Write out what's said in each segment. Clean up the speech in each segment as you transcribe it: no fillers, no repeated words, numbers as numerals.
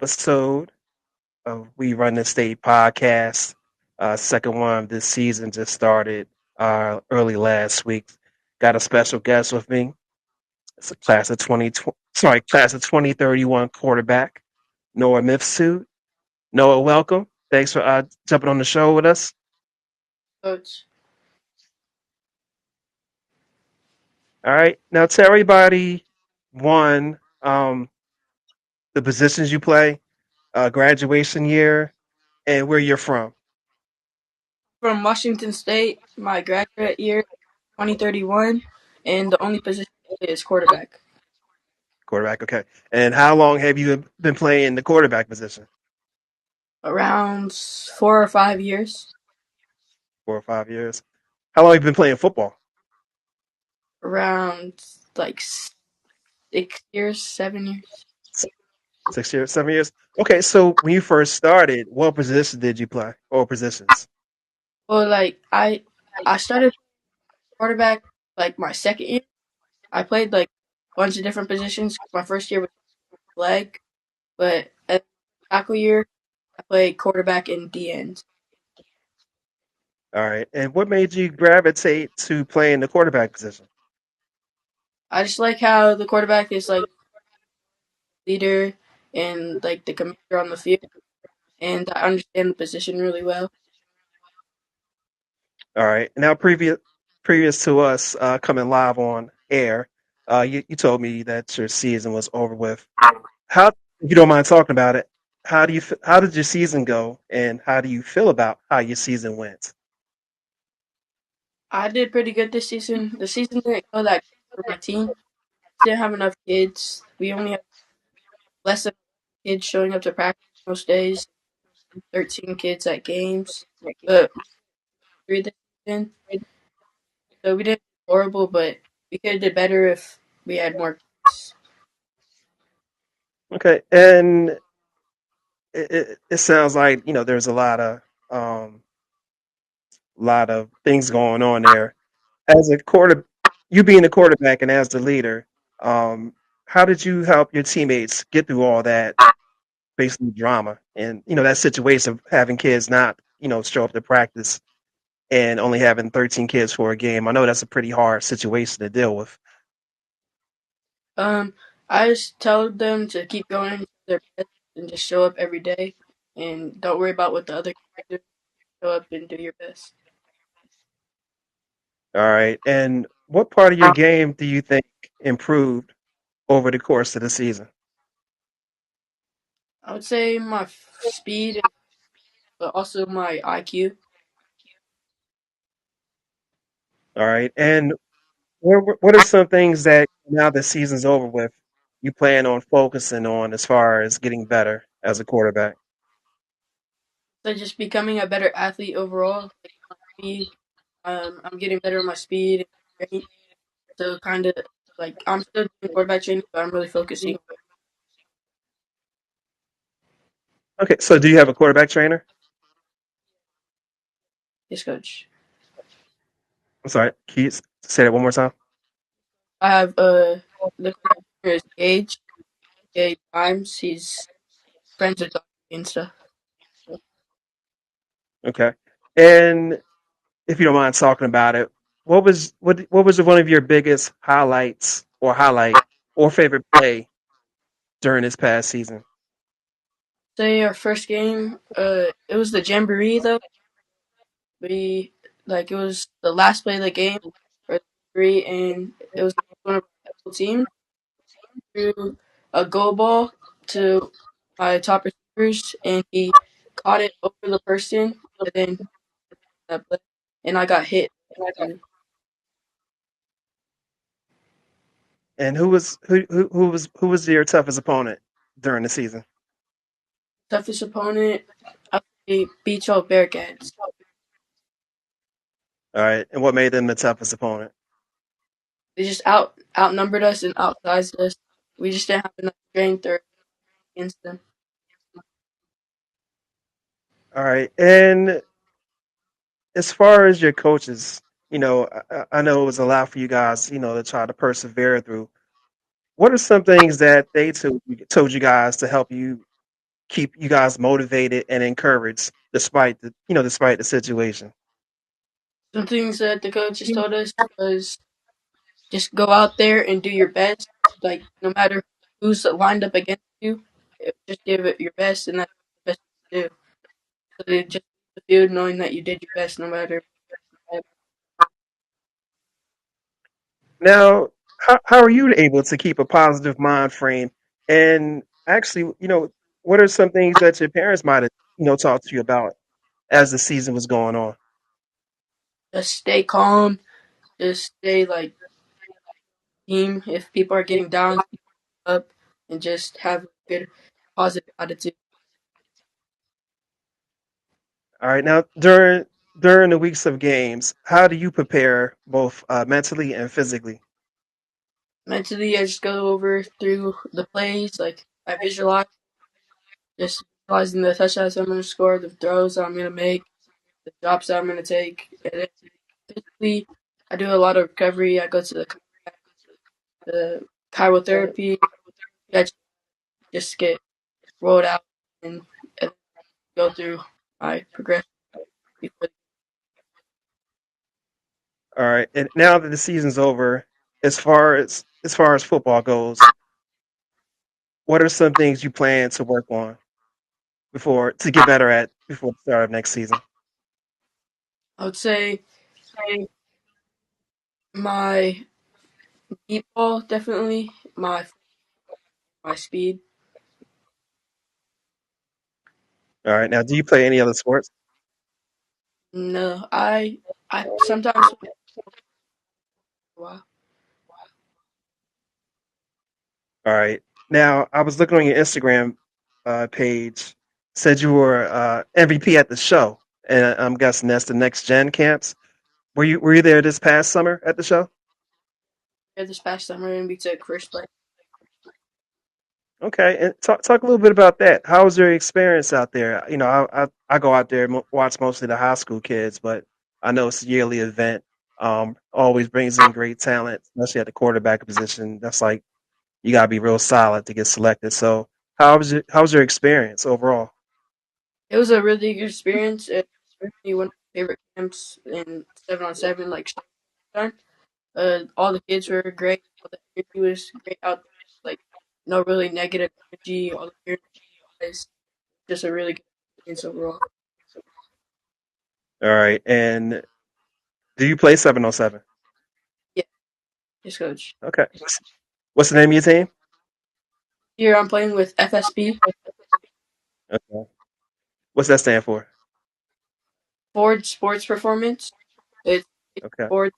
episode of We Run the State podcast. Second one of this season just started early last week. Got a special guest with me. It's a class of 2031 quarterback, Noah Mifsud. Noah, welcome. Thanks for jumping on the show with us. Coach. All right. Now tell everybody one, the positions you play, graduation year, and where you're from. From Washington State, my graduate year, 2031, and the only position is quarterback. Quarterback, okay. And how long have you been playing the quarterback position? Around 4 or 5 years. 4 or 5 years. How long have you been playing football? Around like 6 years, 7 years. 6 years, 7 years. Okay, so when you first started, what position did you play, or positions? Well, I started quarterback like my second year. I played like a bunch of different positions. My first year was leg, but at tackle year, I played quarterback and D end. All right, and what made you gravitate to playing the quarterback position? I just like how the quarterback is like leader and like the commander on the field, and I understand the position really well. All right, now previous to us coming live on air, you told me that your season was over with. How, if you don't mind talking about it, how did your season go, and how do you feel about how your season went? I did pretty good this season. The season didn't go that good for my team. Didn't have enough kids. We only had less than kids showing up to practice most days. 13 kids at games, but through the season, so we did horrible. But we could have did better if we had more kids. Okay, and it sounds like there's um, lot of things going on there. As a you being a quarterback and as the leader, um, how did you help your teammates get through all that basically drama and that situation of having kids not show up to practice and only having 13 kids for a game? I know that's a pretty hard situation to deal with. Um, I just tell them to keep going to their best and just show up every day, and don't worry about what the other kids do. Show up and do your best. All right, and what part of your game do you think improved over the course of the season? I would say my speed, but also my IQ. All right, and what are some things that now the season's over with, you plan on focusing on as far as getting better as a quarterback? So just becoming a better athlete overall. Like my speed, I'm getting better at my speed and strength. So kind of like I'm still doing quarterback training, but I'm really focusing on Okay, so do you have a quarterback trainer? this coach. I'm sorry, can you say that one more time? I have the quarterback trainer is Gage. Gage Times. He's friends with Dr. and stuff. Okay, and if you don't mind talking about it, what was one of your biggest highlight or favorite play during this past season? Say our first game, it was the Jamboree though. We like it was the last play of the game for the Jamboree, and it was one of our team threw a go ball to my top receivers, and he caught it over the person, and then and I got hit. And who was your toughest opponent during the season? Toughest opponent, I beat y'all Bearcats. All right, and what made them the toughest opponent? They just outnumbered us and outsized us. We just didn't have enough strength or against them. All right, and as far as your coaches, I know it was a lot for you guys, to try to persevere through. What are some things that they told you guys to help you keep you guys motivated and encouraged despite despite the situation? Some things that the coaches told us was just go out there and do your best. Like no matter who's lined up against you, just give it your best, and that's the best you can do. So they just the field knowing that you did your best, no matter. Now, how are you able to keep a positive mind frame? And actually, what are some things that your parents might have, talked to you about as the season was going on? Just stay calm. Just stay like team. If people are getting down, keep up, and just have a good positive attitude. All right. Now, during the weeks of games, how do you prepare both mentally and physically? Mentally, I just go over through the plays. Like I visualize, just visualizing the touchdowns I'm going to score, the throws I'm going to make, the drops that I'm going to take. And then physically, I do a lot of recovery. I go to the chirotherapy. I just get rolled out and go through my progression before. All right. And now that the season's over, as far as football goes, what are some things you plan to work on before to get better at before the start of next season? I would say my deep ball definitely, my speed. All right. Now, do you play any other sports? No, I sometimes wow. All right. Now, I was looking on your Instagram page. Said you were MVP at the show, and I'm guessing that's the next gen camps. Were you there this past summer at the show? This past summer and we took first place. Okay, and talk a little bit about that. How was your experience out there? I go out there and watch mostly the high school kids, but I know it's a yearly event. Always brings in great talent, especially at the quarterback position. That's like you gotta be real solid to get selected. So, how was your experience overall? It was a really good experience. It was one of my favorite camps in 7-on-7, like time. All the kids were great. All the energy was great out there. Like no really negative energy. All the parents guys. Just a really good experience overall. All right, and do you play 7-on-7? Yeah, yes, coach. Okay, what's the name of your team? Here I'm playing with FSP, Okay, what's that stand for? Ford Sports Performance. It's Okay, Ford.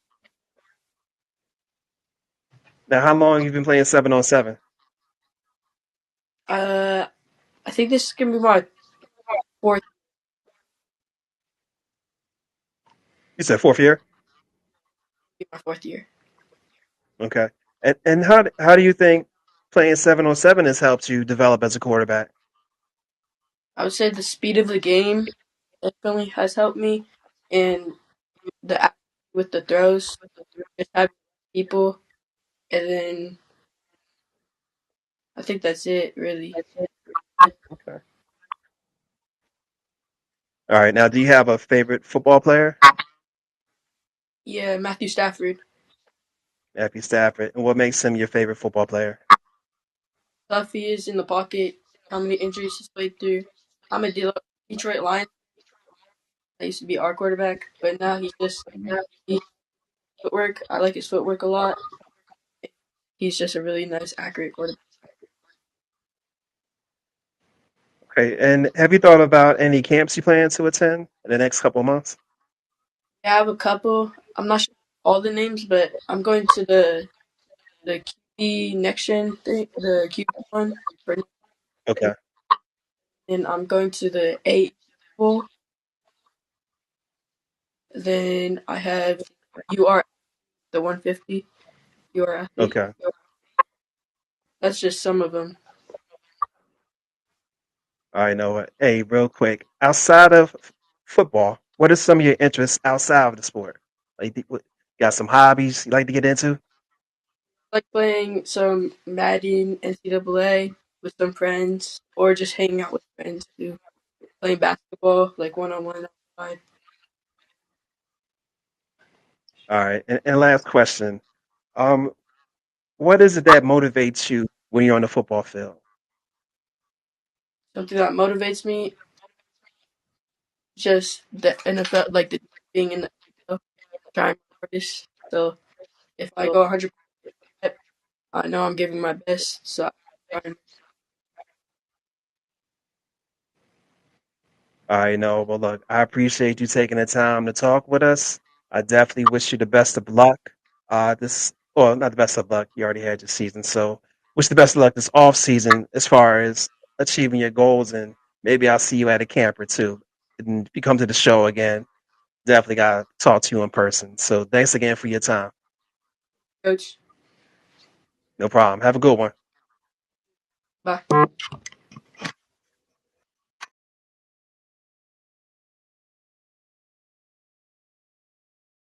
now how long you been playing 7-on-7? Uh, I think this is gonna be my fourth. You said fourth year. My fourth year. Okay. And how do you think playing 7-on-7 has helped you develop as a quarterback? I would say the speed of the game definitely has helped me, and the accuracy with the throws, just having people, and then I think that's it really. Okay. All right. Now, do you have a favorite football player? Yeah, Matthew Stafford. Matthew Stafford. And what makes him your favorite football player? Tough he is in the pocket. How many injuries he's played through. I'm a Detroit Lions. I used to be our quarterback, but now he's footwork. I like his footwork a lot. He's just a really nice, accurate quarterback. Okay. And have you thought about any camps you plan to attend in the next couple of months? I have a couple. I'm not sure all the names, but I'm going to the QB next gen thing, the QB one, for, Okay. and I'm going to the eight bowl. Then I have UR the 150 UR athlete. Okay. That's just some of them. All right. Know what? Hey, real quick. Outside of football, what are some of your interests outside of the sport? Like, got some hobbies you like to get into? I like playing some Madden NCAA. with some friends or just hanging out with friends too. Playing basketball, like one on one outside. All right. And last question. Um, what is it that motivates you when you're on the football field? Something that motivates me, just the NFL, like the being in the NFL, trying my hardest. So if I go 100%, I know I'm giving my best. So I try and I know. Well, look, I appreciate you taking the time to talk with us. I definitely wish you the best of luck. Well, not the best of luck. You already had your season, so wish the best of luck this off season as far as achieving your goals. And maybe I'll see you at a camp or two. And if you come to the show again, definitely gotta talk to you in person. So thanks again for your time. coach. No problem. Have a good one. Bye.